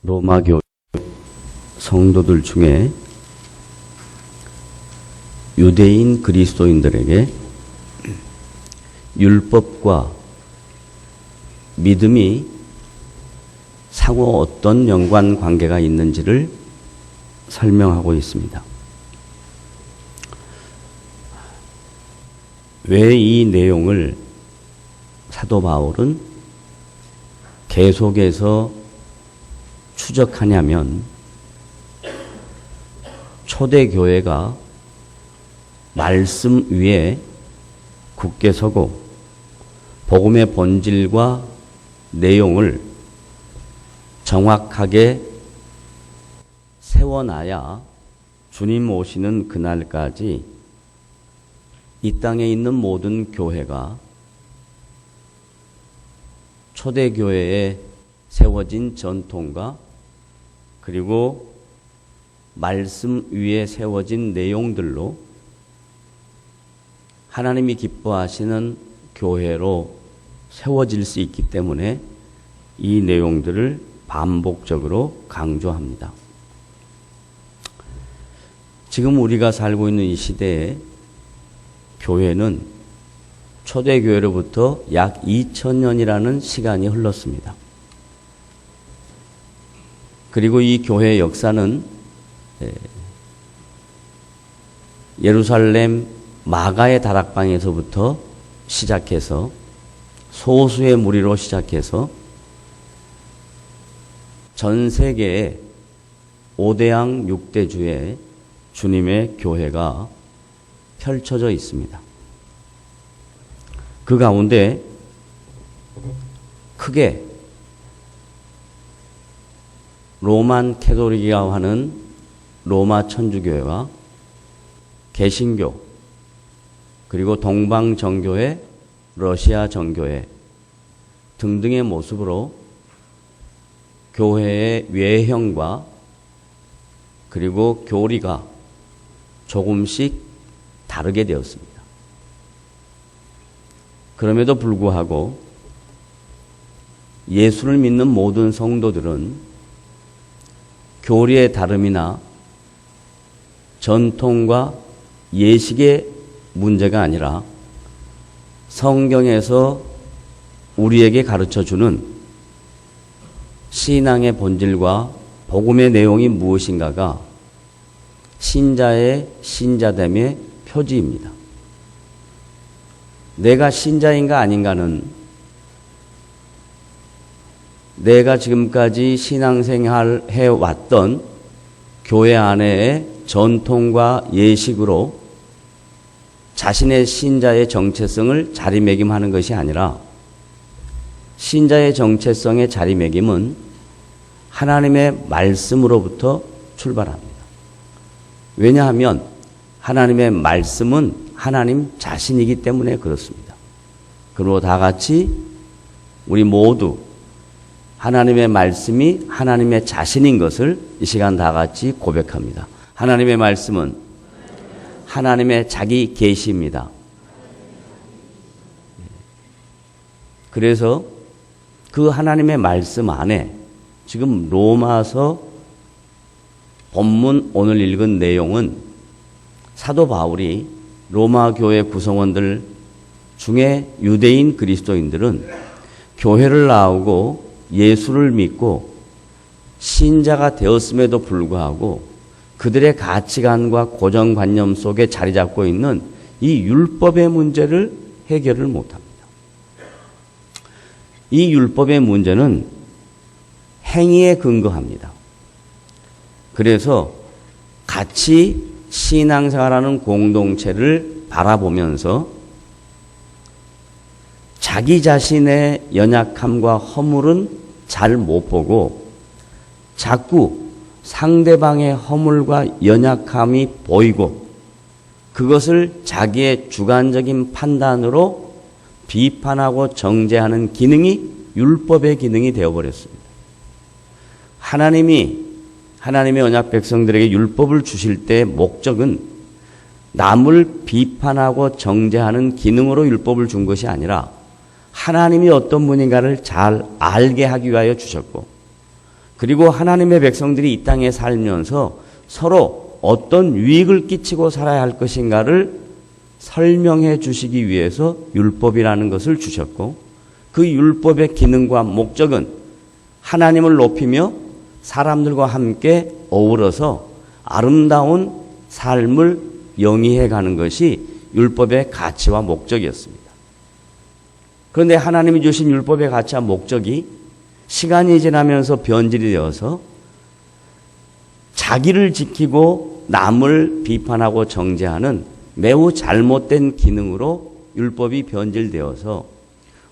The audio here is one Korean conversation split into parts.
로마교 성도들 중에 유대인 그리스도인들에게 율법과 믿음이 상호 어떤 연관 관계가 있는지를 설명하고 있습니다. 왜 이 내용을 사도 바울은 계속해서 추적하냐면, 초대교회가 말씀 위에 굳게 서고 복음의 본질과 내용을 정확하게 세워놔야 주님 오시는 그날까지 이 땅에 있는 모든 교회가 초대교회에 세워진 전통과 그리고 말씀 위에 세워진 내용들로 하나님이 기뻐하시는 교회로 세워질 수 있기 때문에 이 내용들을 반복적으로 강조합니다. 지금 우리가 살고 있는 이 시대에 교회는 초대교회로부터 약 2000년이라는 시간이 흘렀습니다. 그리고 이 교회의 역사는 예루살렘 마가의 다락방에서부터 시작해서 소수의 무리로 시작해서 전 세계의 5대양 6대주의 주님의 교회가 펼쳐져 있습니다. 그 가운데 크게 로만 캐토릭이라고 하는 로마 천주교회와 개신교, 그리고 동방 정교회, 러시아 정교회 등등의 모습으로 교회의 외형과 그리고 교리가 조금씩 다르게 되었습니다. 그럼에도 불구하고 예수를 믿는 모든 성도들은 교리의 다름이나 전통과 예식의 문제가 아니라 성경에서 우리에게 가르쳐주는 신앙의 본질과 복음의 내용이 무엇인가가 신자의 신자됨의 표지입니다. 내가 신자인가 아닌가는 내가 지금까지 신앙생활 해왔던 교회 안에의 전통과 예식으로 자신의 신자의 정체성을 자리매김하는 것이 아니라, 신자의 정체성의 자리매김은 하나님의 말씀으로부터 출발합니다. 왜냐하면 하나님의 말씀은 하나님 자신이기 때문에 그렇습니다. 그리고 다 같이 우리 모두 하나님의 말씀이 하나님의 자신인 것을 이 시간 다 같이 고백합니다. 하나님의 말씀은 하나님의 자기 계시입니다. 그래서 그 하나님의 말씀 안에 지금 로마서 본문 오늘 읽은 내용은 사도 바울이 로마 교회 구성원들 중에 유대인 그리스도인들은 교회를 나오고 예수를 믿고 신자가 되었음에도 불구하고 그들의 가치관과 고정관념 속에 자리 잡고 있는 이 율법의 문제를 해결을 못합니다. 이 율법의 문제는 행위에 근거합니다. 그래서 같이 신앙생활하는 공동체를 바라보면서 자기 자신의 연약함과 허물은 잘 못 보고 자꾸 상대방의 허물과 연약함이 보이고 그것을 자기의 주관적인 판단으로 비판하고 정죄하는 기능이 율법의 기능이 되어버렸습니다. 하나님의 언약 백성들에게 율법을 주실 때의 목적은 남을 비판하고 정죄하는 기능으로 율법을 준 것이 아니라 하나님이 어떤 분인가를 잘 알게 하기 위하여 주셨고, 그리고 하나님의 백성들이 이 땅에 살면서 서로 어떤 유익을 끼치고 살아야 할 것인가를 설명해 주시기 위해서 율법이라는 것을 주셨고, 그 율법의 기능과 목적은 하나님을 높이며 사람들과 함께 어우러서 아름다운 삶을 영위해 가는 것이 율법의 가치와 목적이었습니다. 그런데 하나님이 주신 율법의 가치와 목적이 시간이 지나면서 변질이 되어서 자기를 지키고 남을 비판하고 정죄하는 매우 잘못된 기능으로 율법이 변질되어서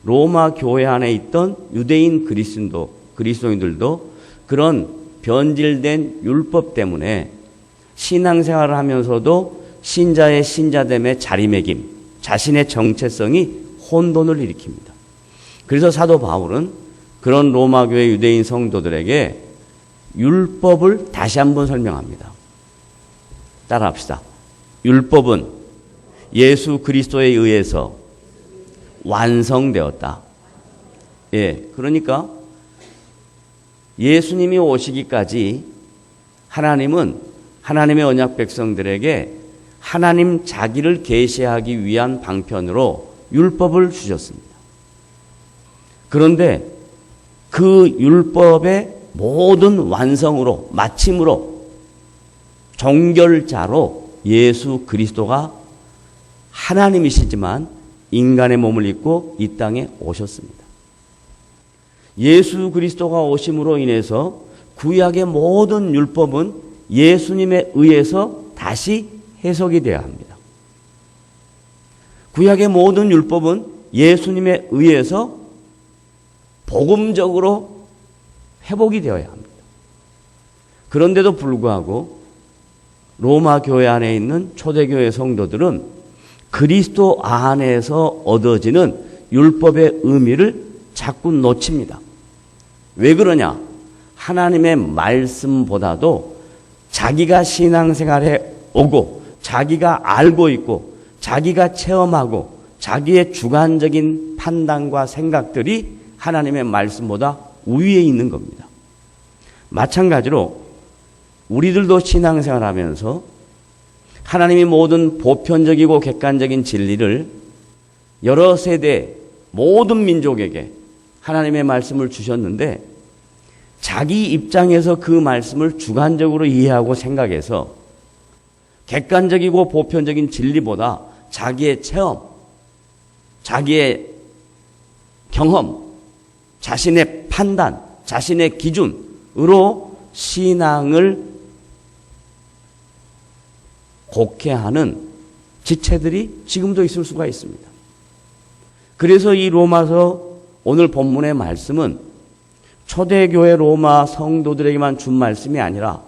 로마 교회 안에 있던 유대인 그리스도인들도 그런 변질된 율법 때문에 신앙생활을 하면서도 신자의 신자됨의 자리매김, 자신의 정체성이 혼돈을 일으킵니다. 그래서 사도 바울은 그런 로마 교회 유대인 성도들에게 율법을 다시 한번 설명합니다. 따라합시다. 율법은 예수 그리스도에 의해서 완성되었다. 예, 그러니까 예수님이 오시기까지 하나님은 하나님의 언약 백성들에게 하나님 자기를 계시하기 위한 방편으로 율법을 주셨습니다. 그런데 그 율법의 모든 완성으로, 마침으로, 종결자로 예수 그리스도가 하나님이시지만 인간의 몸을 입고 이 땅에 오셨습니다. 예수 그리스도가 오심으로 인해서 구약의 모든 율법은 예수님에 의해서 다시 해석이 되어야 합니다. 구약의 모든 율법은 예수님에 의해서 복음적으로 회복이 되어야 합니다. 그런데도 불구하고 로마 교회 안에 있는 초대교회 성도들은 그리스도 안에서 얻어지는 율법의 의미를 자꾸 놓칩니다. 왜 그러냐? 하나님의 말씀보다도 자기가 신앙생활에 오고 자기가 알고 있고 자기가 체험하고 자기의 주관적인 판단과 생각들이 하나님의 말씀보다 우위에 있는 겁니다. 마찬가지로 우리들도 신앙생활하면서 하나님이 모든 보편적이고 객관적인 진리를 여러 세대 모든 민족에게 하나님의 말씀을 주셨는데 자기 입장에서 그 말씀을 주관적으로 이해하고 생각해서 객관적이고 보편적인 진리보다 자기의 체험, 자기의 경험, 자신의 판단, 자신의 기준으로 신앙을 곡해하는 지체들이 지금도 있을 수가 있습니다. 그래서 이 로마서 오늘 본문의 말씀은 초대교회 로마 성도들에게만 준 말씀이 아니라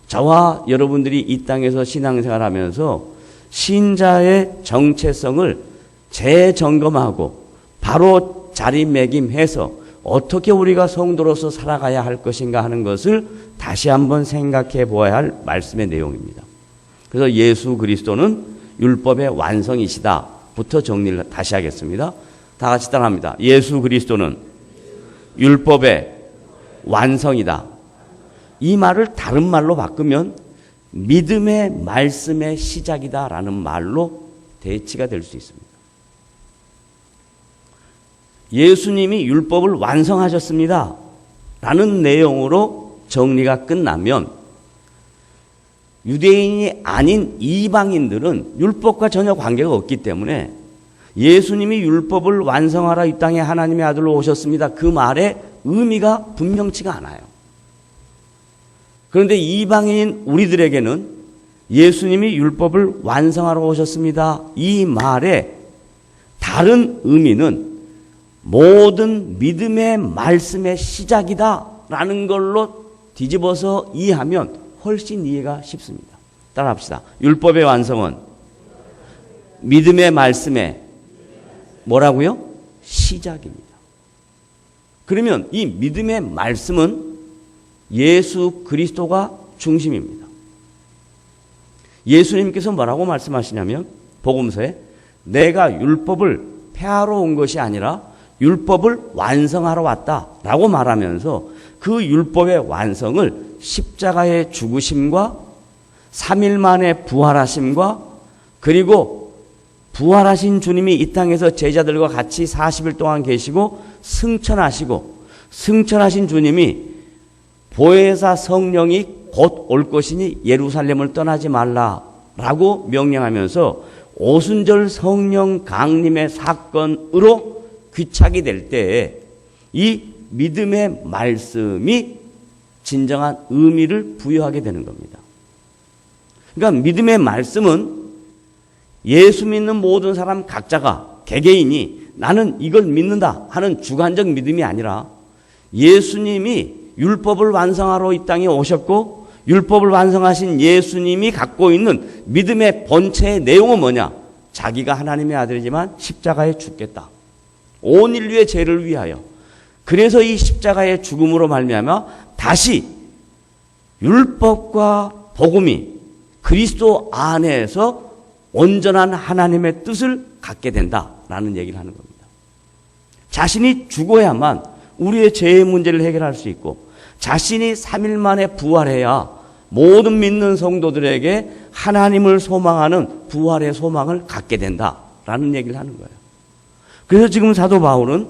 저와 여러분들이 이 땅에서 신앙생활하면서 신자의 정체성을 재점검하고 바로 자리매김해서 어떻게 우리가 성도로서 살아가야 할 것인가 하는 것을 다시 한번 생각해 보아야 할 말씀의 내용입니다. 그래서 예수 그리스도는 율법의 완성이시다부터 정리를 다시 하겠습니다. 다 같이 따라합니다. 예수 그리스도는 율법의 완성이다. 이 말을 다른 말로 바꾸면 믿음의 말씀의 시작이다라는 말로 대치가 될 수 있습니다. 예수님이 율법을 완성하셨습니다. 라는 내용으로 정리가 끝나면 유대인이 아닌 이방인들은 율법과 전혀 관계가 없기 때문에 예수님이 율법을 완성하라 이 땅에 하나님의 아들로 오셨습니다. 그 말의 의미가 분명치가 않아요. 그런데 이방인인 우리들에게는 예수님이 율법을 완성하러 오셨습니다. 이 말의 다른 의미는 모든 믿음의 말씀의 시작이다라는 걸로 뒤집어서 이해하면 훨씬 이해가 쉽습니다. 따라합시다. 율법의 완성은 믿음의 말씀의 뭐라고요? 시작입니다. 그러면 이 믿음의 말씀은 예수 그리스도가 중심입니다. 예수님께서 뭐라고 말씀하시냐면 복음서에 내가 율법을 폐하러 온 것이 아니라 율법을 완성하러 왔다라고 말하면서 그 율법의 완성을 십자가의 죽으심과 3일 만에 부활하심과 그리고 부활하신 주님이 이 땅에서 제자들과 같이 40일 동안 계시고 승천하신 주님이 보혜사 성령이 곧 올 것이니 예루살렘을 떠나지 말라라고 명령하면서 오순절 성령 강림의 사건으로 귀착이 될 때에 이 믿음의 말씀이 진정한 의미를 부여하게 되는 겁니다. 그러니까 믿음의 말씀은 예수 믿는 모든 사람 각자가 개개인이 나는 이걸 믿는다 하는 주관적 믿음이 아니라 예수님이 율법을 완성하러 이 땅에 오셨고 율법을 완성하신 예수님이 갖고 있는 믿음의 본체의 내용은 뭐냐? 자기가 하나님의 아들이지만 십자가에 죽겠다. 온 인류의 죄를 위하여. 그래서 이 십자가의 죽음으로 말미암아 다시 율법과 복음이 그리스도 안에서 온전한 하나님의 뜻을 갖게 된다라는 얘기를 하는 겁니다. 자신이 죽어야만 우리의 죄의 문제를 해결할 수 있고 자신이 3일 만에 부활해야 모든 믿는 성도들에게 하나님을 소망하는 부활의 소망을 갖게 된다라는 얘기를 하는 거예요. 그래서 지금 사도 바울은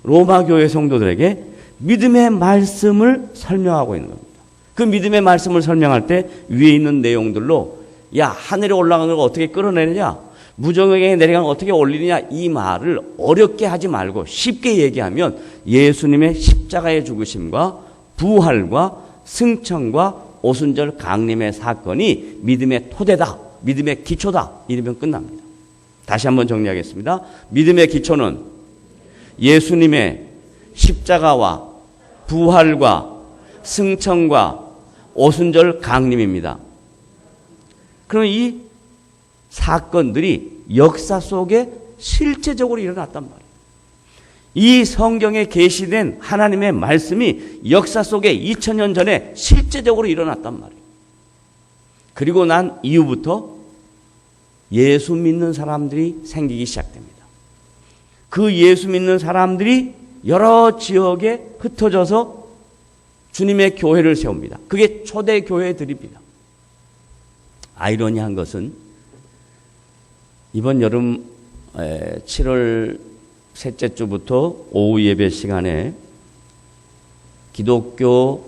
로마 교회 성도들에게 믿음의 말씀을 설명하고 있는 겁니다. 그 믿음의 말씀을 설명할 때 위에 있는 내용들로 야 하늘에 올라가는 걸 어떻게 끌어내느냐 무정에게 내려가는 걸 어떻게 올리느냐 이 말을 어렵게 하지 말고 쉽게 얘기하면 예수님의 십자가의 죽으심과 부활과 승천과 오순절 강림의 사건이 믿음의 토대다 믿음의 기초다 이러면 끝납니다. 다시 한번 정리하겠습니다. 믿음의 기초는 예수님의 십자가와 부활과 승천과 오순절 강림입니다. 그럼 이 사건들이 역사 속에 실제적으로 일어났단 말이에요. 이 성경에 계시된 하나님의 말씀이 역사 속에 2000년 전에 실제적으로 일어났단 말이에요. 그리고 난 이후부터 예수 믿는 사람들이 생기기 시작됩니다. 그 예수 믿는 사람들이 여러 지역에 흩어져서 주님의 교회를 세웁니다. 그게 초대 교회들입니다. 아이러니한 것은 이번 여름 7월 셋째 주부터 오후 예배 시간에 기독교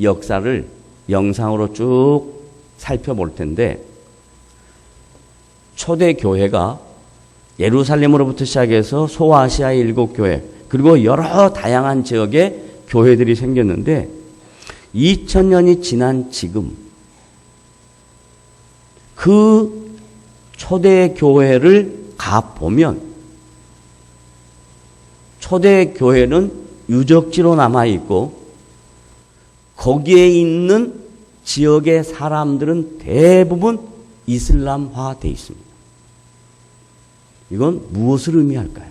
역사를 영상으로 쭉 살펴볼 텐데 초대 교회가 예루살렘으로부터 시작해서 소아시아의 7교회 그리고 여러 다양한 지역에 교회들이 생겼는데 2000년이 지난 지금 그 초대 교회를 가보면 초대 교회는 유적지로 남아있고 거기에 있는 지역의 사람들은 대부분 이슬람화되어 있습니다. 이건 무엇을 의미할까요?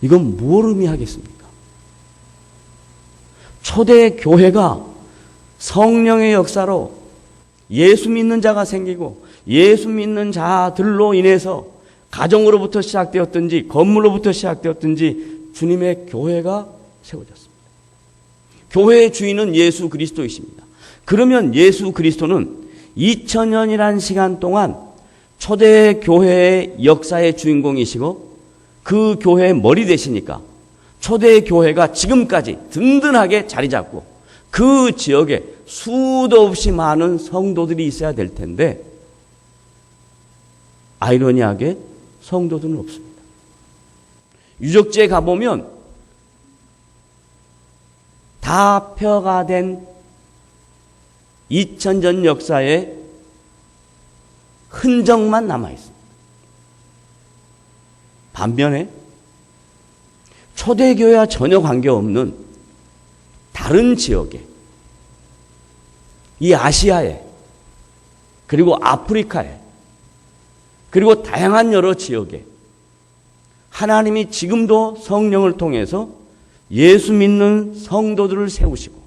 이건 뭘 의미하겠습니까? 초대 교회가 성령의 역사로 예수 믿는 자가 생기고 예수 믿는 자들로 인해서 가정으로부터 시작되었든지 건물로부터 시작되었든지 주님의 교회가 세워졌습니다. 교회의 주인은 예수 그리스도이십니다. 그러면 예수 그리스도는 2000년이라는 시간 동안 초대 교회의 역사의 주인공이시고 그 교회의 머리 되시니까 초대 교회가 지금까지 든든하게 자리 잡고 그 지역에 수도 없이 많은 성도들이 있어야 될 텐데 아이러니하게 성도들은 없습니다. 유적지에 가보면 다 폐허가 된 2000년 역사의 흔적만 남아있습니다. 반면에 초대교회와 전혀 관계없는 다른 지역에 이 아시아에 그리고 아프리카에 그리고 다양한 여러 지역에 하나님이 지금도 성령을 통해서 예수 믿는 성도들을 세우시고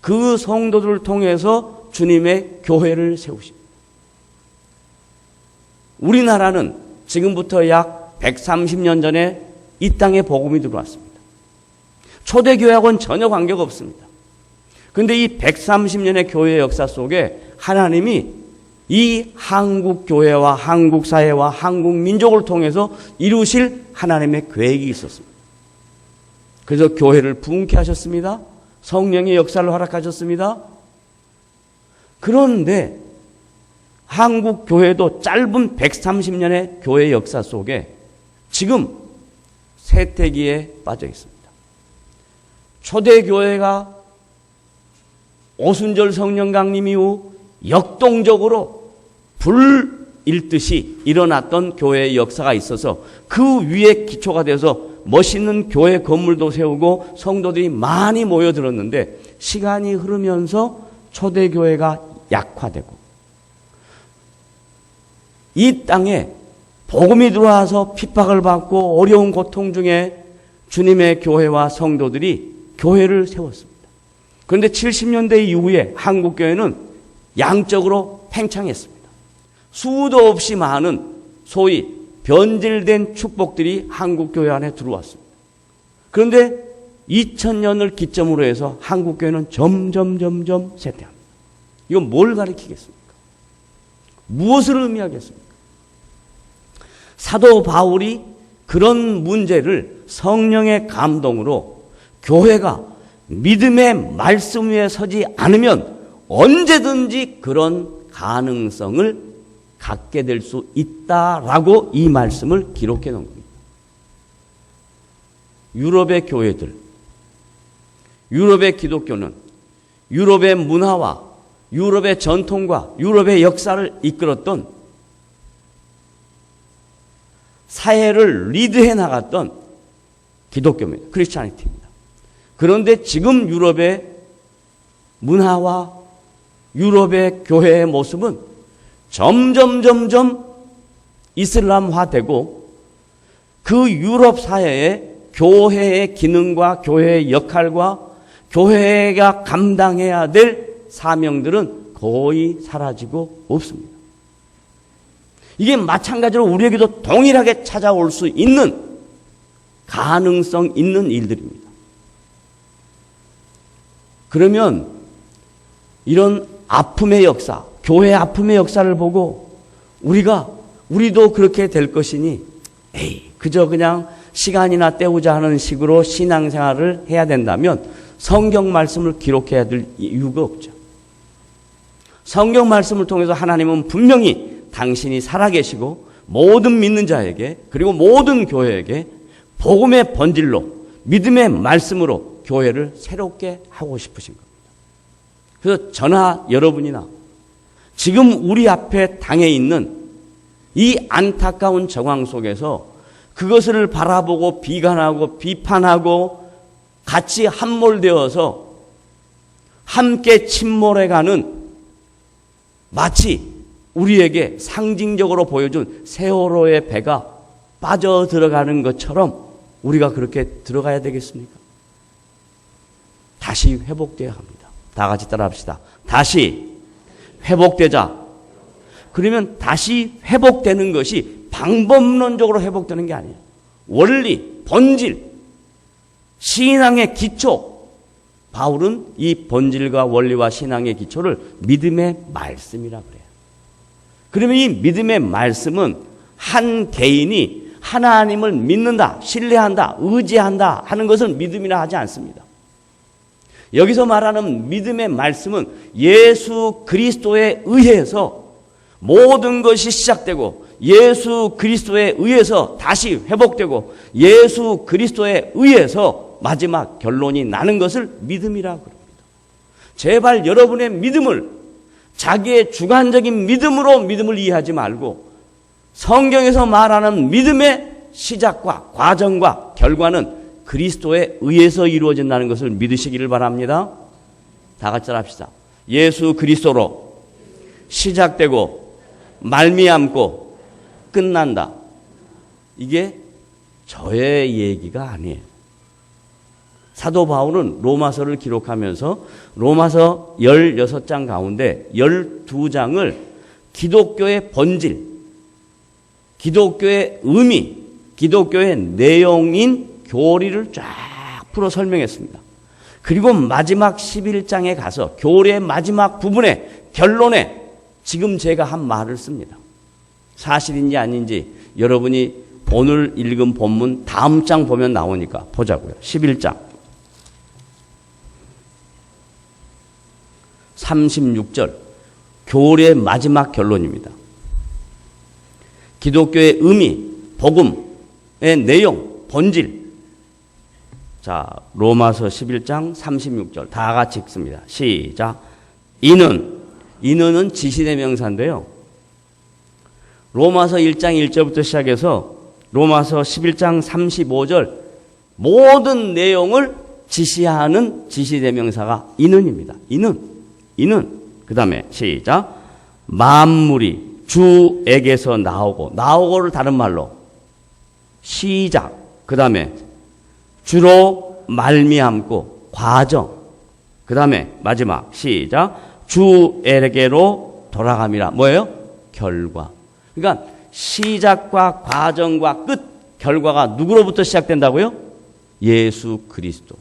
그 성도들을 통해서 주님의 교회를 세우십니다. 우리나라는 지금부터 약 130년 전에 이 땅에 복음이 들어왔습니다. 초대교회하고는 전혀 관계가 없습니다. 그런데 이 130년의 교회 역사 속에 하나님이 이 한국 교회와 한국 사회와 한국 민족을 통해서 이루실 하나님의 계획이 있었습니다. 그래서 교회를 부흥케 하셨습니다. 성령의 역사를 허락하셨습니다. 그런데 한국 교회도 짧은 130년의 교회 역사 속에 지금 쇠퇴기에 빠져 있습니다. 초대교회가 오순절 성령 강림 이후 역동적으로 불 일듯이 일어났던 교회의 역사가 있어서 그 위에 기초가 돼서 멋있는 교회 건물도 세우고 성도들이 많이 모여들었는데 시간이 흐르면서 초대교회가 약화되고 이 땅에 복음이 들어와서 핍박을 받고 어려운 고통 중에 주님의 교회와 성도들이 교회를 세웠습니다. 그런데 70년대 이후에 한국교회는 양적으로 팽창했습니다. 수도 없이 많은 소위 변질된 축복들이 한국교회 안에 들어왔습니다. 그런데 2000년을 기점으로 해서 한국교회는 점점 쇠퇴합니다. 이건 뭘 가리키겠습니까? 무엇을 의미하겠습니까? 사도 바울이 그런 문제를 성령의 감동으로 교회가 믿음의 말씀 위에 서지 않으면 언제든지 그런 가능성을 갖게 될 수 있다라고 이 말씀을 기록해 놓은 겁니다. 유럽의 교회들, 유럽의 기독교는 유럽의 문화와 유럽의 전통과 유럽의 역사를 이끌었던 사회를 리드해 나갔던 기독교입니다. 크리스찬리티입니다. 그런데 지금 유럽의 문화와 유럽의 교회의 모습은 점점 이슬람화되고 그 유럽 사회의 교회의 기능과 교회의 역할과 교회가 감당해야 될 사명들은 거의 사라지고 없습니다. 이게 마찬가지로 우리에게도 동일하게 찾아올 수 있는 가능성 있는 일들입니다. 그러면 이런 아픔의 역사, 교회 아픔의 역사를 보고 우리도 그렇게 될 것이니 그저 그냥 시간이나 때우자 하는 식으로 신앙생활을 해야 된다면 성경 말씀을 기록해야 될 이유가 없죠. 성경 말씀을 통해서 하나님은 분명히 당신이 살아계시고 모든 믿는 자에게 그리고 모든 교회에게 복음의 번질로 믿음의 말씀으로 교회를 새롭게 하고 싶으신 겁니다. 그래서 저나 여러분이나 지금 우리 앞에 당해 있는 이 안타까운 정황 속에서 그것을 바라보고 비관하고 비판하고 같이 함몰되어서 함께 침몰해가는 마치 우리에게 상징적으로 보여준 세월호의 배가 빠져들어가는 것처럼 우리가 그렇게 들어가야 되겠습니까? 다시 회복되어야 합니다. 다 같이 따라합시다. 다시 회복되자. 그러면 다시 회복되는 것이 방법론적으로 회복되는 게 아니에요. 원리, 본질, 신앙의 기초. 바울은 이 본질과 원리와 신앙의 기초를 믿음의 말씀이라고 그래요. 그러면 이 믿음의 말씀은 한 개인이 하나님을 믿는다, 신뢰한다, 의지한다 하는 것을 믿음이라 하지 않습니다. 여기서 말하는 믿음의 말씀은 예수 그리스도에 의해서 모든 것이 시작되고 예수 그리스도에 의해서 다시 회복되고 예수 그리스도에 의해서 마지막 결론이 나는 것을 믿음이라고 합니다. 제발 여러분의 믿음을 자기의 주관적인 믿음으로 믿음을 이해하지 말고 성경에서 말하는 믿음의 시작과 과정과 결과는 그리스도에 의해서 이루어진다는 것을 믿으시기를 바랍니다. 다 같이 합시다. 예수 그리스도로 시작되고 말미암고 끝난다. 이게 저의 얘기가 아니에요. 사도 바울은 로마서를 기록하면서 로마서 16장 가운데 12장을 기독교의 본질, 기독교의 의미, 기독교의 내용인 교리를 쫙 풀어 설명했습니다. 그리고 마지막 11장에 가서 교리의 마지막 부분에 결론에 지금 제가 한 말을 씁니다. 사실인지 아닌지 여러분이 오늘 읽은 본문 다음 장 보면 나오니까 보자고요. 11장 36절 교리의 마지막 결론입니다. 기독교의 의미, 복음의 내용, 본질. 자, 로마서 11장 36절 다 같이 읽습니다. 시작. 이는은 지시대명사인데요. 로마서 1장 1절부터 시작해서 로마서 11장 35절 모든 내용을 지시하는 지시대명사가 이는입니다. 이는. 그 다음에 시작. 만물이 주에게서 나오고를 다른 말로 시작. 그 다음에 주로 말미암고 과정. 그 다음에 마지막 시작. 주에게로 돌아감이라. 뭐예요? 결과. 그러니까 시작과 과정과 끝, 결과가 누구로부터 시작된다고요? 예수 그리스도.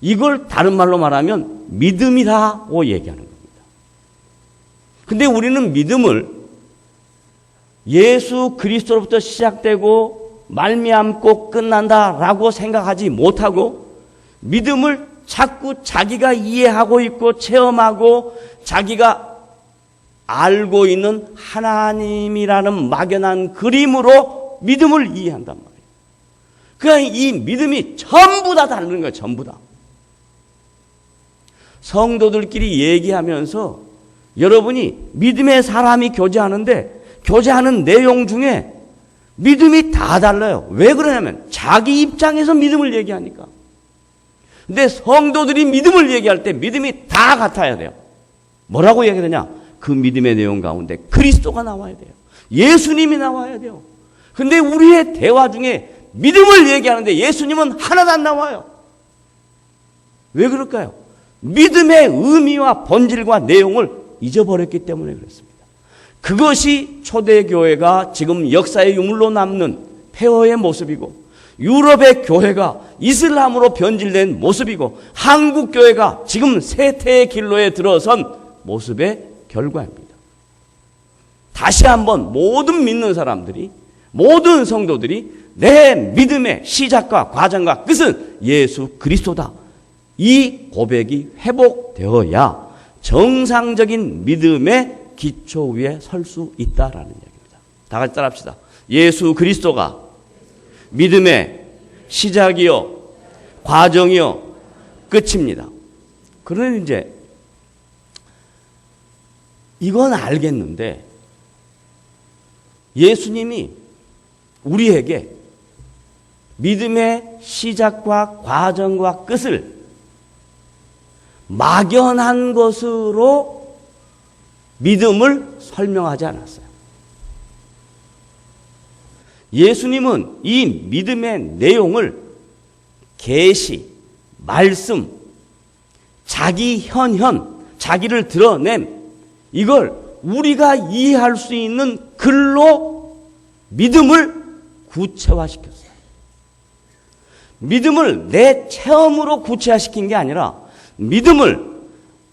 이걸 다른 말로 말하면 믿음이라고 얘기하는 겁니다. 근데 우리는 믿음을 예수 그리스도로부터 시작되고 말미암고 끝난다라고 생각하지 못하고 믿음을 자꾸 자기가 이해하고 있고 체험하고 자기가 알고 있는 하나님이라는 막연한 그림으로 믿음을 이해한단 말이에요. 그러니까 이 믿음이 전부 다 다른 거예요. 전부 다. 성도들끼리 얘기하면서 여러분이 믿음의 사람이 교제하는 내용 중에 믿음이 다 달라요. 왜 그러냐면 자기 입장에서 믿음을 얘기하니까. 근데 성도들이 믿음을 얘기할 때 믿음이 다 같아야 돼요. 뭐라고 얘기하느냐? 그 믿음의 내용 가운데 그리스도가 나와야 돼요. 예수님이 나와야 돼요. 근데 우리의 대화 중에 믿음을 얘기하는데 예수님은 하나도 안 나와요. 왜 그럴까요? 믿음의 의미와 본질과 내용을 잊어버렸기 때문에 그렇습니다. 그것이 초대교회가 지금 역사의 유물로 남는 폐허의 모습이고 유럽의 교회가 이슬람으로 변질된 모습이고 한국 교회가 지금 쇠퇴의 길로에 들어선 모습의 결과입니다. 다시 한번 모든 믿는 사람들이 모든 성도들이 내 믿음의 시작과 과정과 끝은 예수 그리스도다. 이 고백이 회복되어야 정상적인 믿음의 기초 위에 설 수 있다라는 얘기입니다. 다 같이 따라합시다. 예수 그리스도가 믿음의 시작이요, 과정이요, 끝입니다. 그러니 이제 이건 알겠는데 예수님이 우리에게 믿음의 시작과 과정과 끝을 막연한 것으로 믿음을 설명하지 않았어요. 예수님은 이 믿음의 내용을 계시, 말씀, 자기 현현, 자기를 드러냄 이걸 우리가 이해할 수 있는 글로 믿음을 구체화시켰어요. 믿음을 내 체험으로 구체화시킨 게 아니라 믿음을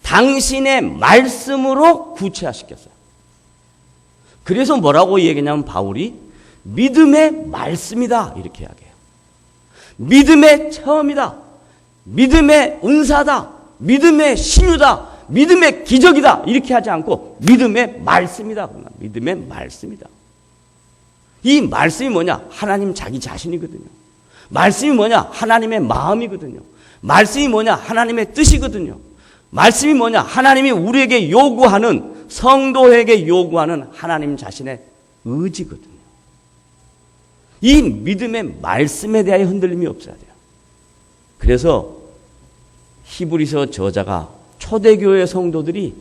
당신의 말씀으로 구체화시켰어요. 그래서 뭐라고 얘기했냐면 바울이 믿음의 말씀이다 이렇게 이야기해요. 믿음의 체험이다. 믿음의 은사다. 믿음의 신유다. 믿음의 기적이다. 이렇게 하지 않고 믿음의 말씀이다. 믿음의 말씀이다. 이 말씀이 뭐냐? 하나님 자기 자신이거든요. 말씀이 뭐냐? 하나님의 마음이거든요. 말씀이 뭐냐? 하나님의 뜻이거든요. 말씀이 뭐냐? 하나님이 우리에게 요구하는, 성도에게 요구하는 하나님 자신의 의지거든요. 이 믿음의 말씀에 대하여 흔들림이 없어야 돼요. 그래서 히브리서 저자가 초대교회 성도들이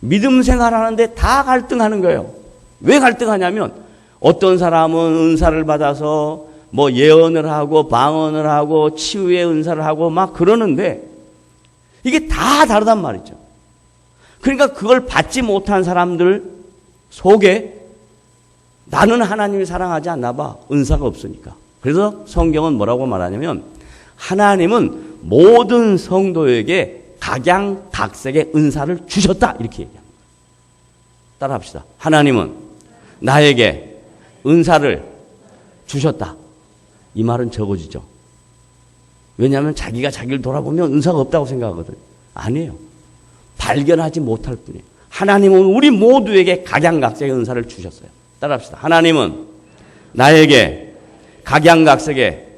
믿음 생활하는데 다 갈등하는 거예요. 왜 갈등하냐면 어떤 사람은 은사를 받아서 뭐 예언을 하고 방언을 하고 치유의 은사를 하고 막 그러는데 이게 다 다르단 말이죠. 그러니까 그걸 받지 못한 사람들 속에 나는 하나님을 사랑하지 않나 봐. 은사가 없으니까. 그래서 성경은 뭐라고 말하냐면 하나님은 모든 성도에게 각양각색의 은사를 주셨다. 이렇게 얘기합니다. 따라합시다. 하나님은 나에게 은사를 주셨다. 이 말은 적어지죠. 왜냐하면 자기가 자기를 돌아보면 은사가 없다고 생각하거든요. 아니에요. 발견하지 못할 뿐이에요. 하나님은 우리 모두에게 각양각색의 은사를 주셨어요. 따라합시다. 하나님은 나에게 각양각색의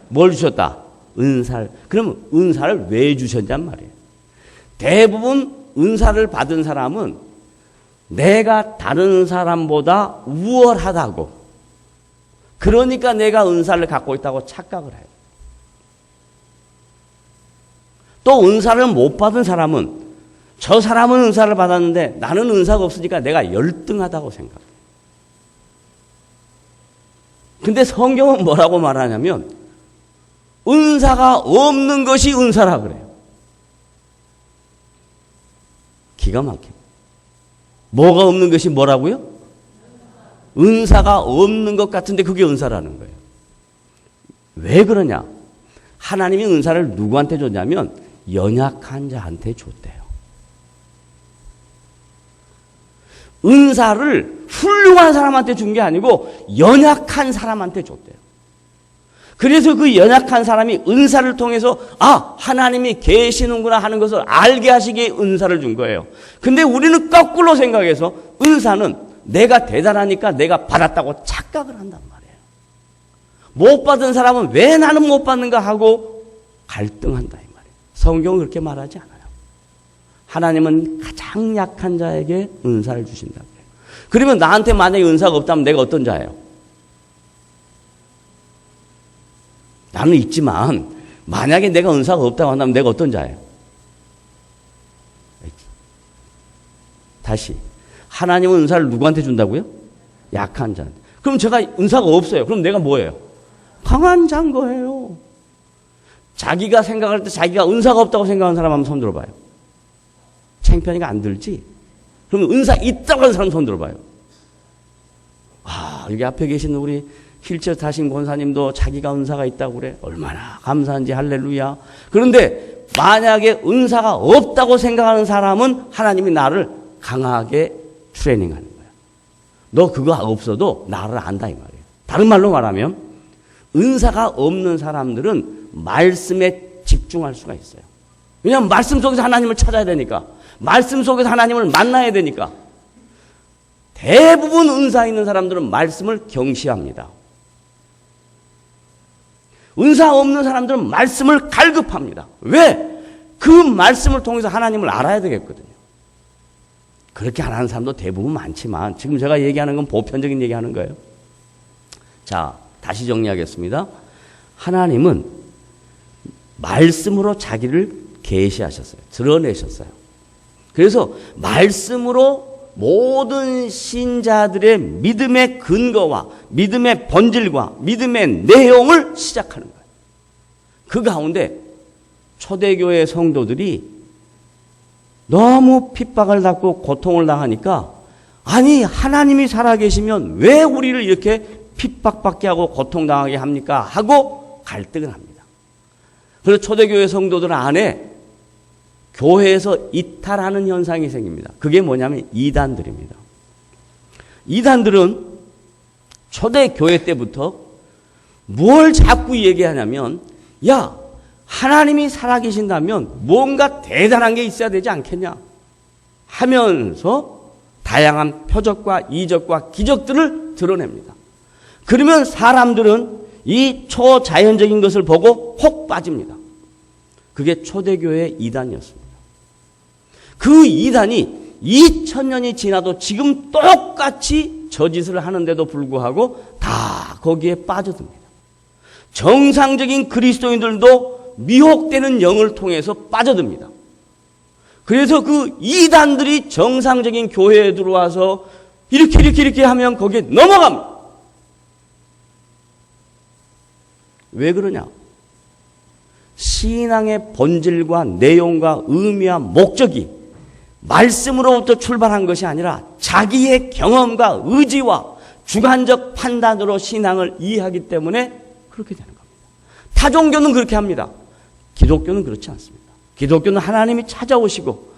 뭘 주셨다? 은사를. 그러면 은사를 왜 주셨냔 말이에요. 대부분 은사를 받은 사람은 내가 다른 사람보다 우월하다고, 그러니까 내가 은사를 갖고 있다고 착각을 해요. 또 은사를 못 받은 사람은 저 사람은 은사를 받았는데 나는 은사가 없으니까 내가 열등하다고 생각해요. 근데 성경은 뭐라고 말하냐면 은사가 없는 것이 은사라 그래요. 기가 막혀요. 뭐가 없는 것이 뭐라고요? 은사가 없는 것 같은데 그게 은사라는 거예요. 왜 그러냐? 하나님이 은사를 누구한테 줬냐면 연약한 자한테 줬대요. 은사를 훌륭한 사람한테 준 게 아니고 연약한 사람한테 줬대요. 그래서 그 연약한 사람이 은사를 통해서 하나님이 계시는구나 하는 것을 알게 하시기에 은사를 준 거예요. 근데 우리는 거꾸로 생각해서 은사는 내가 대단하니까 내가 받았다고 착각을 한단 말이에요. 못 받은 사람은 왜 나는 못 받는가 하고 갈등한다 이 말이에요. 성경은 그렇게 말하지 않아요. 하나님은 가장 약한 자에게 은사를 주신다고 해요. 그러면 나한테 만약에 은사가 없다면 내가 어떤 자예요? 나는 있지만 만약에 내가 은사가 없다고 한다면 내가 어떤 자예요? 다시, 하나님은 은사를 누구한테 준다고요? 약한 자한테. 그럼 제가 은사가 없어요. 그럼 내가 뭐예요? 강한 자인 거예요. 자기가 생각할 때 자기가 은사가 없다고 생각하는 사람 한번 손 들어봐요. 창피하니까 안 들지? 그러면 은사 있다고 하는 사람 손 들어봐요. 여기 앞에 계신 우리 휠체어 타신 권사님도 자기가 은사가 있다고 그래. 얼마나 감사한지 할렐루야. 그런데 만약에 은사가 없다고 생각하는 사람은 하나님이 나를 강하게 트레이닝하는 거야. 너 그거 없어도 나를 안다 이 말이에요. 다른 말로 말하면 은사가 없는 사람들은 말씀에 집중할 수가 있어요. 왜냐하면 말씀 속에서 하나님을 찾아야 되니까. 말씀 속에서 하나님을 만나야 되니까. 대부분 은사 있는 사람들은 말씀을 경시합니다. 은사 없는 사람들은 말씀을 갈급합니다. 왜? 그 말씀을 통해서 하나님을 알아야 되겠거든요. 그렇게 안 하는 사람도 대부분 많지만 지금 제가 얘기하는 건 보편적인 얘기하는 거예요. 자, 다시 정리하겠습니다. 하나님은 말씀으로 자기를 계시하셨어요. 드러내셨어요. 그래서 말씀으로 모든 신자들의 믿음의 근거와 믿음의 본질과 믿음의 내용을 시작하는 거예요. 그 가운데 초대교회 성도들이 너무 핍박을 받고 고통을 당하니까 아니 하나님이 살아계시면 왜 우리를 이렇게 핍박받게 하고 고통당하게 합니까? 하고 갈등을 합니다. 그래서 초대교회 성도들 안에 교회에서 이탈하는 현상이 생깁니다. 그게 뭐냐면 이단들입니다. 이단들은 초대교회 때부터 뭘 자꾸 얘기하냐면 야 하나님이 살아계신다면 뭔가 대단한 게 있어야 되지 않겠냐 하면서 다양한 표적과 이적과 기적들을 드러냅니다. 그러면 사람들은 이 초자연적인 것을 보고 혹 빠집니다. 그게 초대교회의 이단이었습니다. 그 이단이 2000년이 지나도 지금 똑같이 저짓을 하는데도 불구하고 다 거기에 빠져듭니다. 정상적인 그리스도인들도 미혹되는 영을 통해서 빠져듭니다. 그래서 그 이단들이 정상적인 교회에 들어와서 이렇게 하면 거기에 넘어갑니다. 왜 그러냐? 신앙의 본질과 내용과 의미와 목적이 말씀으로부터 출발한 것이 아니라 자기의 경험과 의지와 주관적 판단으로 신앙을 이해하기 때문에 그렇게 되는 겁니다. 타종교는 그렇게 합니다. 기독교는 그렇지 않습니다. 기독교는 하나님이 찾아오시고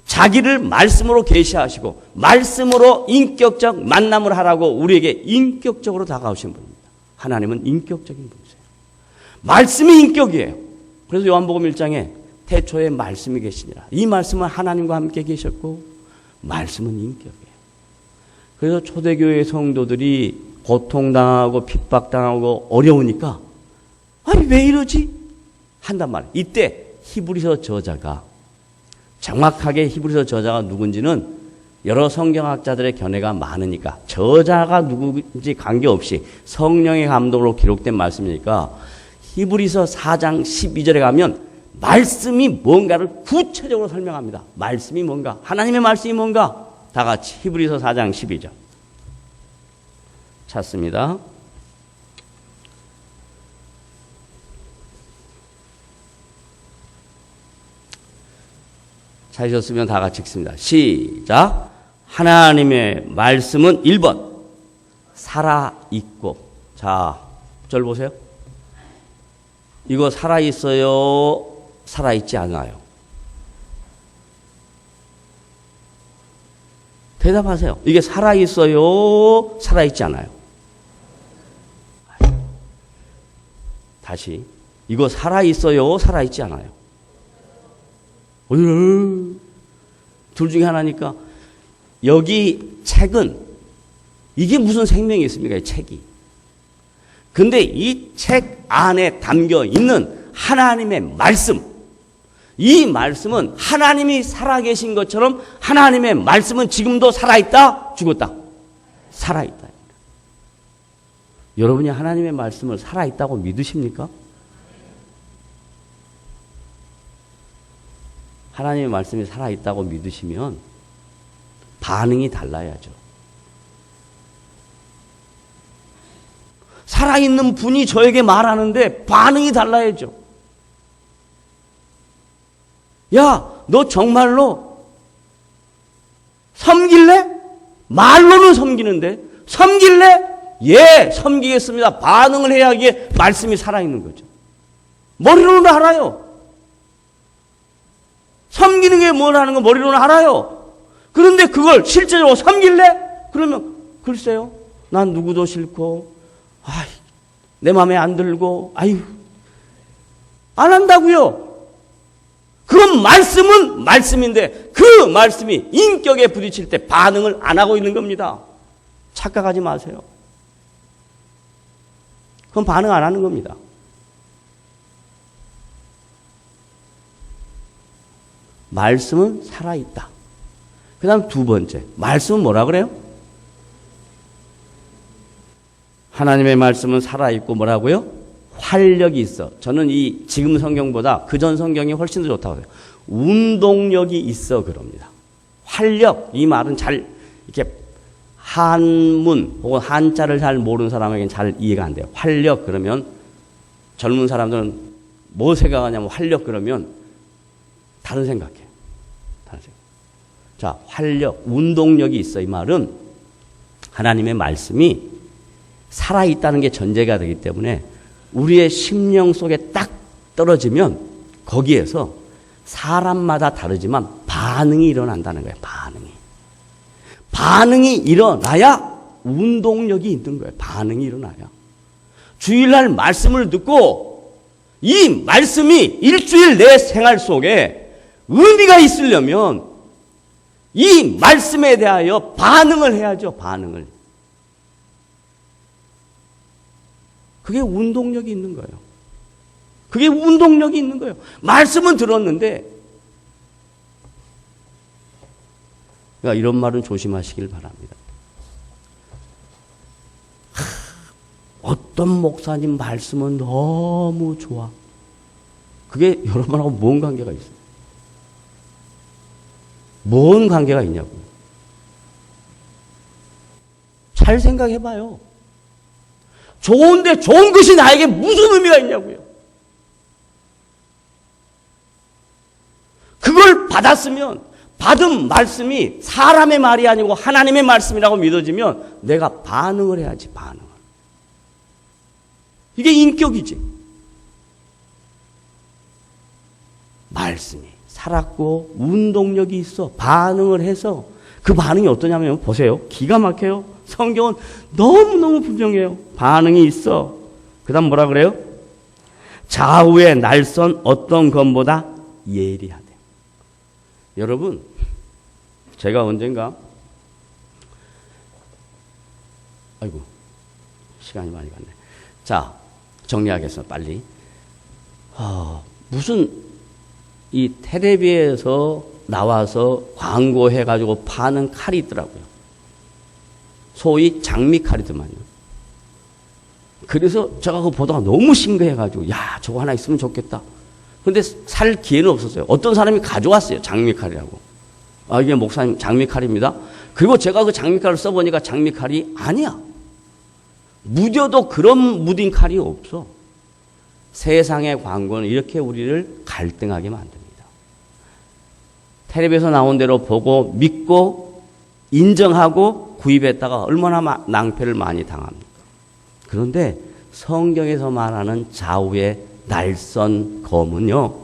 자기를 말씀으로 계시하시고 말씀으로 인격적 만남을 하라고 우리에게 인격적으로 다가오신 분입니다. 하나님은 인격적인 분이세요. 말씀이 인격이에요. 그래서 요한복음 1장에 태초에 말씀이 계시니라. 이 말씀은 하나님과 함께 계셨고 말씀은 인격이에요. 그래서 초대교회 성도들이 고통당하고 핍박당하고 어려우니까 아니 왜 이러지? 한단 말이에요. 이때 히브리서 저자가 정확하게 히브리서 저자가 누군지는 여러 성경학자들의 견해가 많으니까 저자가 누구인지 관계없이 성령의 감독으로 기록된 말씀이니까 히브리서 4장 12절에 가면 말씀이 뭔가를 구체적으로 설명합니다. 말씀이 뭔가, 하나님의 말씀이 뭔가 다 같이 히브리서 4장 12절 찾습니다. 찾으셨으면 다 같이 읽습니다. 시작. 하나님의 말씀은 1번 살아있고, 자, 절 보세요. 이거 살아있어요? 살아있지 않아요? 대답하세요. 이게 살아있어요? 살아있지 않아요? 다시. 이거 살아있어요? 살아있지 않아요? 둘 중에 하나니까 여기 책은 이게 무슨 생명이 있습니까? 이 책이. 근데 이 책 안에 담겨 있는 하나님의 말씀, 이 말씀은 하나님이 살아계신 것처럼 하나님의 말씀은 지금도 살아있다? 죽었다? 살아있다. 여러분이 하나님의 말씀을 살아있다고 믿으십니까? 하나님의 말씀이 살아있다고 믿으시면 반응이 달라야죠. 살아있는 분이 저에게 말하는데 반응이 달라야죠. 야, 너 정말로 섬길래? 말로는 섬기는데 섬길래? 예, 섬기겠습니다. 반응을 해야 이게 말씀이 살아있는 거죠. 머리로는 알아요. 섬기는 게 뭐라는 거 머리로는 알아요. 그런데 그걸 실제적으로 섬길래? 그러면 글쎄요. 난 누구도 싫고 내 마음에 안 들고 안 한다고요. 그건 말씀은 말씀인데 그 말씀이 인격에 부딪힐 때 반응을 안 하고 있는 겁니다. 착각하지 마세요. 그건 반응 안 하는 겁니다. 말씀은 살아있다. 그 다음 두 번째. 말씀은 뭐라 그래요? 하나님의 말씀은 살아있고 뭐라고요? 활력이 있어. 저는 이 지금 성경보다 그전 성경이 훨씬 더 좋다고 해요. 운동력이 있어 그럽니다. 활력, 이 말은 잘 이렇게 한문 혹은 한자를 잘 모르는 사람에게는 잘 이해가 안 돼요. 활력 그러면 젊은 사람들은 뭐 생각하냐면 활력 그러면 다른 생각해요. 다른 생각. 자, 활력, 운동력이 있어. 이 말은 하나님의 말씀이 살아있다는 게 전제가 되기 때문에 우리의 심령 속에 딱 떨어지면 거기에서 사람마다 다르지만 반응이 일어난다는 거예요. 반응이 일어나야 운동력이 있는 거예요. 반응이 일어나야. 주일날 말씀을 듣고 이 말씀이 일주일 내 생활 속에 의미가 있으려면 이 말씀에 대하여 반응을 해야죠. 반응을. 그게 운동력이 있는 거예요. 그게 운동력이 있는 거예요. 말씀은 들었는데, 그러니까 이런 말은 조심하시길 바랍니다. 어떤 목사님 말씀은 너무 좋아. 그게 여러분하고 뭔 관계가 있어요? 뭔 관계가 있냐고요? 잘 생각해봐요. 좋은데 좋은 것이 나에게 무슨 의미가 있냐고요. 그걸 받았으면 받은 말씀이 사람의 말이 아니고 하나님의 말씀이라고 믿어지면 내가 반응을 해야지. 반응을. 이게 인격이지. 말씀이 살았고 운동력이 있어 반응을 해서 그 반응이 어떠냐면 보세요. 기가 막혀요. 성경은 너무너무 분명해요. 반응이 있어. 그 다음 뭐라 그래요? 좌우의 날선 어떤 검보다 예리하대. 여러분, 제가 언젠가 아이고 시간이 많이 갔네. 자, 정리하겠습니다. 빨리. 무슨 이 텔레비에서 나와서 광고해가지고 파는 칼이 있더라고요. 소위 장미칼이더만요. 그래서 제가 그거 보다가 너무 신기해가지고 야, 저거 하나 있으면 좋겠다. 근데 살 기회는 없었어요. 어떤 사람이 가져왔어요. 장미칼이라고. 이게 목사님 장미칼입니다. 그리고 제가 그 장미칼을 써보니까 장미칼이 아니야. 무뎌도 그런 무딘 칼이 없어. 세상의 광고는 이렇게 우리를 갈등하게 만듭니다. 텔레비에서 나온 대로 보고 믿고 인정하고 구입했다가 얼마나 낭패를 많이 당합니까? 그런데 성경에서 말하는 좌우의 날선 검은요,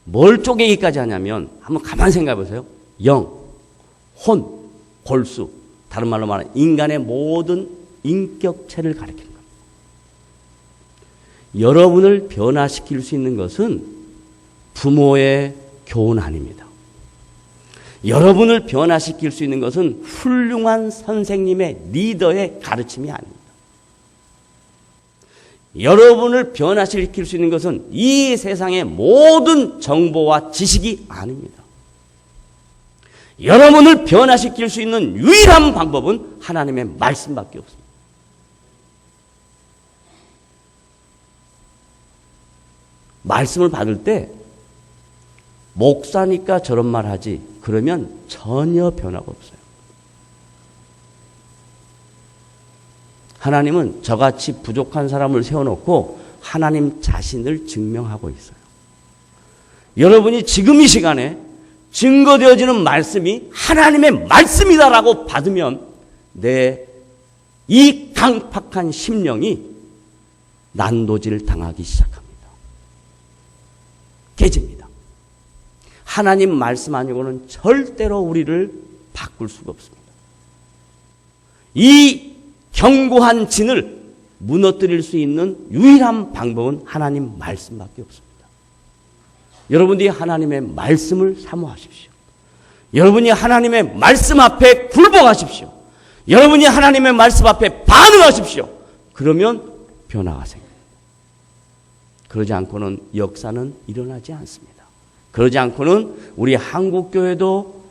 뭘 쪼개기까지 하냐면 한번 가만히 생각해 보세요. 영, 혼, 골수, 다른 말로 말하면 인간의 모든 인격체를 가리키는 겁니다. 여러분을 변화시킬 수 있는 것은 부모의 교훈 아닙니다. 여러분을 변화시킬 수 있는 것은 훌륭한 선생님의 리더의 가르침이 아닙니다. 여러분을 변화시킬 수 있는 것은 이 세상의 모든 정보와 지식이 아닙니다. 여러분을 변화시킬 수 있는 유일한 방법은 하나님의 말씀밖에 없습니다. 말씀을 받을 때 목사니까 저런 말 하지 그러면 전혀 변화가 없어요. 하나님은 저같이 부족한 사람을 세워놓고 하나님 자신을 증명하고 있어요. 여러분이 지금 이 시간에 증거되어지는 말씀이 하나님의 말씀이다라고 받으면 내 이 강팍한 심령이 난도질 당하기 시작합니다. 깨집니다. 하나님 말씀 아니고는 절대로 우리를 바꿀 수가 없습니다. 이 견고한 진을 무너뜨릴 수 있는 유일한 방법은 하나님 말씀밖에 없습니다. 여러분이 하나님의 말씀을 사모하십시오. 여러분이 하나님의 말씀 앞에 굴복하십시오. 여러분이 하나님의 말씀 앞에 반응하십시오. 그러면 변화가 생깁니다. 그러지 않고는 역사는 일어나지 않습니다. 그러지 않고는 우리 한국교회도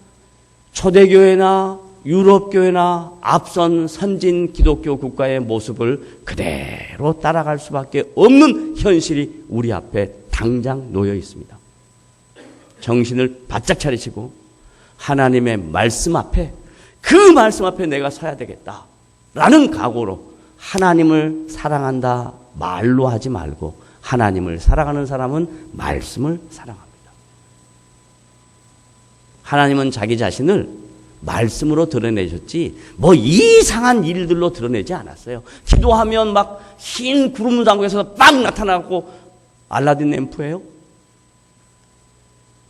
초대교회나 유럽교회나 앞선 선진 기독교 국가의 모습을 그대로 따라갈 수밖에 없는 현실이 우리 앞에 당장 놓여 있습니다. 정신을 바짝 차리시고 하나님의 말씀 앞에 그 말씀 앞에 내가 서야 되겠다라는 각오로 하나님을 사랑한다 말로 하지 말고 하나님을 사랑하는 사람은 말씀을 사랑합니다. 하나님은 자기 자신을 말씀으로 드러내셨지 뭐 이상한 일들로 드러내지 않았어요. 기도하면 막 흰 구름 당국에서 빡 나타나고 알라딘 램프예요?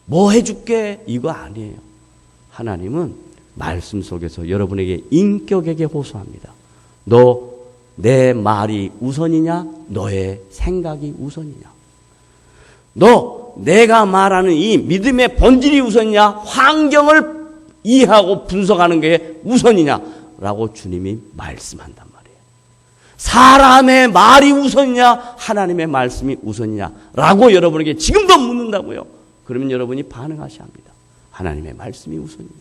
뭐 해줄게? 이거 아니에요. 하나님은 말씀 속에서 여러분에게 인격에게 호소합니다. 너 내 말이 우선이냐? 너의 생각이 우선이냐? 너 내가 말하는 이 믿음의 본질이 우선이냐? 환경을 이해하고 분석하는 게 우선이냐라고 주님이 말씀한단 말이에요. 사람의 말이 우선이냐? 하나님의 말씀이 우선이냐라고 여러분에게 지금도 묻는다고요. 그러면 여러분이 반응하셔야 합니다. 하나님의 말씀이 우선입니다.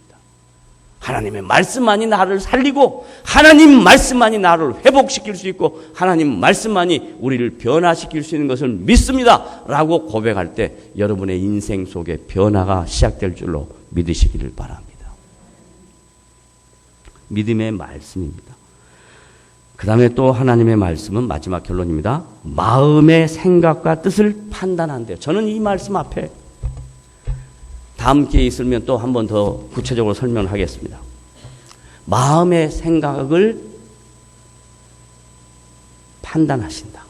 하나님의 말씀만이 나를 살리고 하나님 말씀만이 나를 회복시킬 수 있고 하나님 말씀만이 우리를 변화시킬 수 있는 것을 믿습니다 라고 고백할 때 여러분의 인생 속에 변화가 시작될 줄로 믿으시기를 바랍니다. 믿음의 말씀입니다. 그 다음에 또 하나님의 말씀은 마지막 결론입니다. 마음의 생각과 뜻을 판단한대요. 저는 이 말씀 앞에 다음 기회에 있으면 또 한 번 더 구체적으로 설명을 하겠습니다. 마음의 생각을 판단하신다.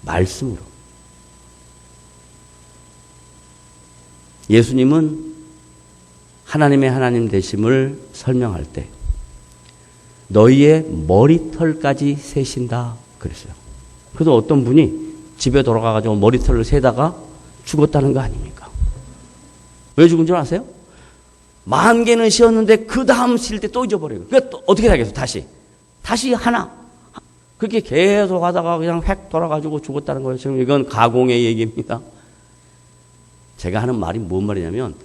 말씀으로. 예수님은 하나님의 하나님 되심을 설명할 때 너희의 머리털까지 세신다 그랬어요. 그래서 어떤 분이 집에 돌아가가지고 머리털을 세다가 죽었다는 거 아닙니까? 왜 죽은 줄 아세요? 10,000개는 씌었는데 그 다음 실 때 또 잊어버려요. 그러니까 또 어떻게 되겠어? 다시 하나. 그렇게 계속 하다가 그냥 획 돌아가지고 죽었다는 거예요. 지금 이건 가공의 얘기입니다. 제가 하는 말이 뭔 말이냐면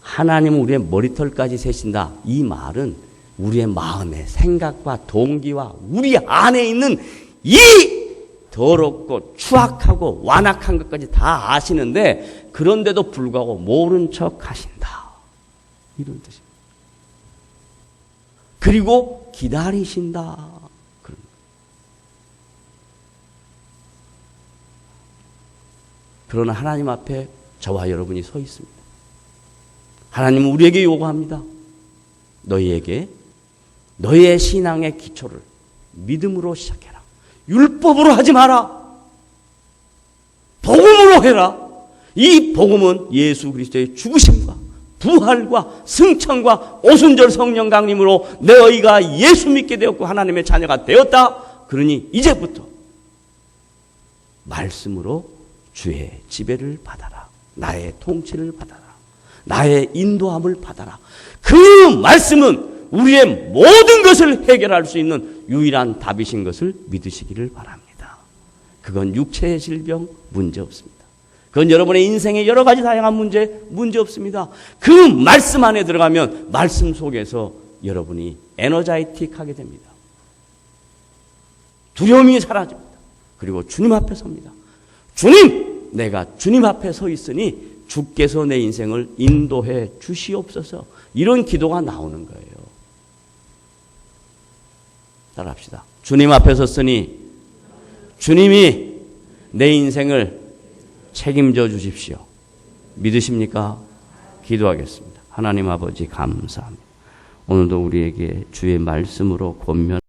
하나님은 우리의 머리털까지 세신다. 이 말은 우리의 마음의 생각과 동기와 우리 안에 있는 이 더럽고 추악하고 완악한 것까지 다 아시는데 그런데도 불구하고 모른 척 하신다. 이런 뜻입니다. 그리고 기다리신다. 그러나 하나님 앞에 저와 여러분이 서 있습니다. 하나님은 우리에게 요구합니다. 너희에게 너희의 신앙의 기초를 믿음으로 시작해라. 율법으로 하지 마라. 복음으로 해라. 이 복음은 예수 그리스도의 죽으심과 부활과 승천과 오순절 성령 강림으로 너희가 예수 믿게 되었고 하나님의 자녀가 되었다. 그러니 이제부터 말씀으로 주의 지배를 받아라. 나의 통치를 받아라. 나의 인도함을 받아라. 그 말씀은 우리의 모든 것을 해결할 수 있는 유일한 답이신 것을 믿으시기를 바랍니다. 그건 육체의 질병 문제 없습니다. 그건 여러분의 인생의 여러 가지 다양한 문제 없습니다. 그 말씀 안에 들어가면 말씀 속에서 여러분이 에너자이틱하게 됩니다. 두려움이 사라집니다. 그리고 주님 앞에 섭니다. 주님, 내가 주님 앞에 서 있으니 주께서 내 인생을 인도해 주시옵소서. 이런 기도가 나오는 거예요. 따라합시다. 주님 앞에 섰으니 주님이 내 인생을 책임져 주십시오. 믿으십니까? 기도하겠습니다. 하나님 아버지 감사합니다. 오늘도 우리에게 주의 말씀으로 권면